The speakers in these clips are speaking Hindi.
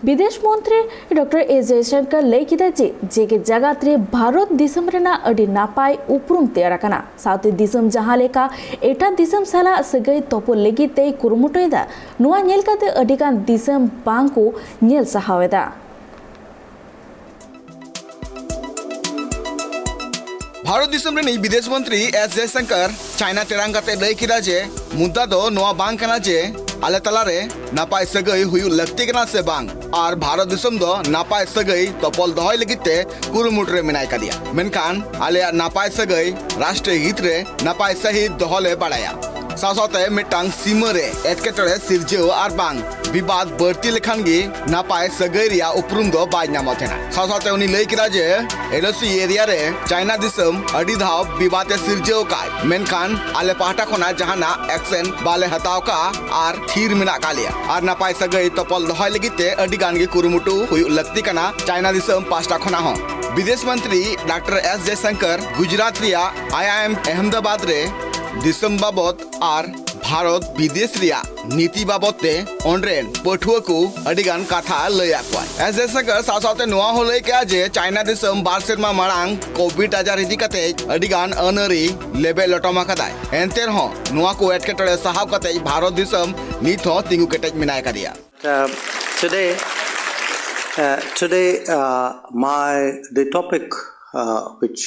विदेश मंत्री डॉक्टर ए जयशंकर लय किदा जेगे जगत रे भारत दिसम रेना अडी नापाय उपरुम तैयार कना साउथ दिसम जहां लेका एटा दिसम साला सगई तोपो लगी ते कुरुमुटोयदा नुआ नेल काते अडिगान दिसम बांको नेल सहावेदा भारत दिसम रे विदेश मंत्री एस जयशंकर चाइना तेरांग काते लय किदा जे मुद्दा दो नोआ बांग कना जे आले तलारे नापाय सगई हुयु लगती कना से बांग और भारत दिसम दो नापाय सगई तोपल दहय लगिते कुरुमुट रे मिनाय कदिया मेनखान आले नापाय सगई राष्ट्रीय हित रे नापाय सहित दहले बाड़ाया सासाते मिटांग सीमा रे एटकेटरे सिरजेओ और बांग विवाद बढ़ती लेखान गे नापाय सगई रिया उपरुम दो बाय नामथेना सासाते उनी लय किदा जे एलओसी एरिया रे चाइना दिसम अडी धाव विवाद सिरजेओ काय मेनखान आले पाटा खोना जहाना एक्शन बाले हताव का और थीर मिना कालिया और नापाय सगई तोपल दहय लगिते अडी गान गे कुरुमुटु हुयु लगती कना चाइना दिसम पास्टा खोना हो विदेश मंत्री डॉक्टर एस जयशंकर गुजरात रिया आईआईएम अहमदाबाद रे दिसम बाबत और भारत विदेश रिया नीति बाबते ऑनरेन पठुआ को अडिगान कथा लया को एस जयशंकर सासाते नुआ हो लय के जे चाइना दिसम बार सेरमा मांग कोविड आजार इदी कते अडिगान अनरी लेबे लटमा कदाय एंतेर हो नुआ को एटकेटरे सहाब कते भारत दिसम नीत हो तिंगु केटेज मिनाय कदिया the topic which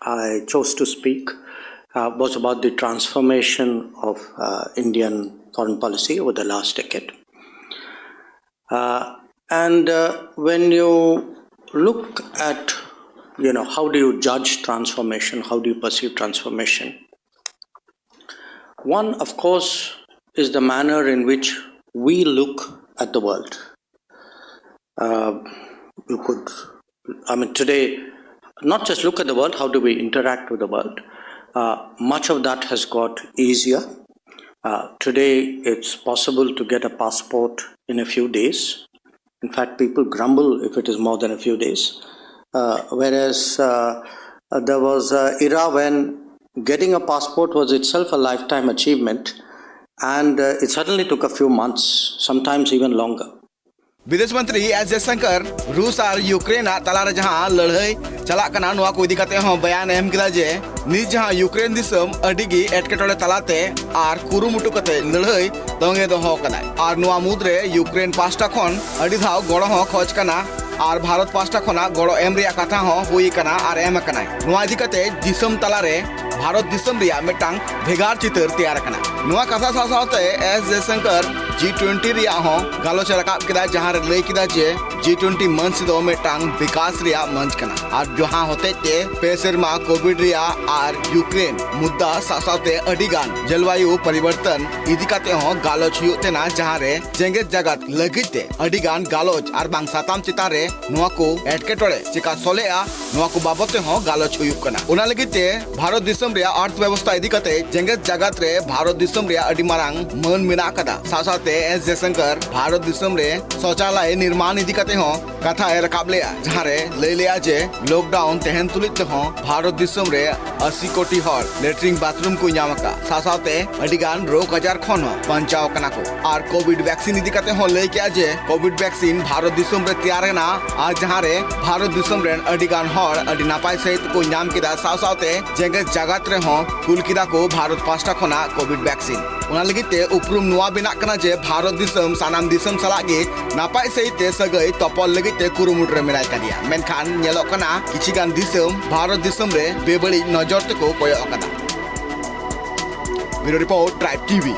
I chose to speak was about the transformation of Indian foreign policy over the last decade. And when you look at, how do you judge transformation, how do you perceive transformation? One, of course, is the manner in which we look at the world. Today, not just look at the world, how do we interact with the world? Much of that has got easier. Today, it's possible to get a passport in a few days. In fact, people grumble if it is more than a few days. Whereas there was an era when getting a passport was itself a lifetime achievement, and it suddenly took a few months, sometimes even longer. विदेश मंत्री एस जयशंकर रूस और यूक्रेन तलारे जहां लड़ाई चला कना नुआ को इदी कते हो बयान एम किदा जे निज जहां यूक्रेन दिसम अडिगी एटकेटोड़े तलाते और कुरुमुटु कते लड़ाई दंगे दो हो कना और नुआ मुद्रे यूक्रेन पास्टा खन अडी धाव गड़ो हो खोज कना और भारत पास्टा खना गड़ो एम रिया कथा हो हुई कना और एम कना नुआ इदी कते दिसम तलारे भारत दिसम रिया मिटांग भेगार चितर तैयार कना नुआ कथा सासाते एस जयशंकर G20 रिया हो गालोच रकाब किदा जहां रे लय किदा जे G20 मंच दो मिटांग विकास रिया मंच कना और जहां होते ते पेसरमा कोविड रिया और यूक्रेन मुद्दा सासाते अडिगान जलवायु परिवर्तन इदी कते हो गालोच युतेना जहां रे जेंगे जगत लगिते अडिगान गालोच और बांग साताम चितारे नुआ को एटकेटोड़े चिका सोलेआ नुआ को बाबते हो गालोच हुयुक कना उना लगिते भारत दिसम रिया अर्थव्यवस्था इदी कते जेंगे जगत रे भारत दिसम रिया अडी मारांग मन मिना कदा सासाते एस जयशंकर भारत दिसम रे शौचालय निर्माण इदी कते हो कथा ए रकाब लेया जहां रे लय लेया जे लॉकडाउन तेहन तुलित हो भारत दिसम रे 80 कोटी हर लेटरिंग बाथरूम को न्यामका सासाते अडिगान रोग आजार खन हो पंचाव कना को और कोविड वैक्सीन इदी कते हो लय किया जे कोविड वैक्सीन भारत दिसम रे तैयार ना आज जहां रे भारत दिसम रे अडिगान हर अडी नापाय सहित को न्याम किदा सासाते जेंगे जगत रे हो कुल किदा को भारत पास्टा खना कोविड वैक्सीन उना लगिते उपरुम नुआ बिना कना जे भारत दिसम सानाम दिसम सलागे नापाय सहित सगई तपल लगिते कुरुमुट रे मिनाय कदिया मेनखान नेलो कना किछिगान दिसम भारत दिसम रे बेबड़ी नजर तको कोय अकदा ब्यूरो रिपोर्ट ट्राइब टीवी।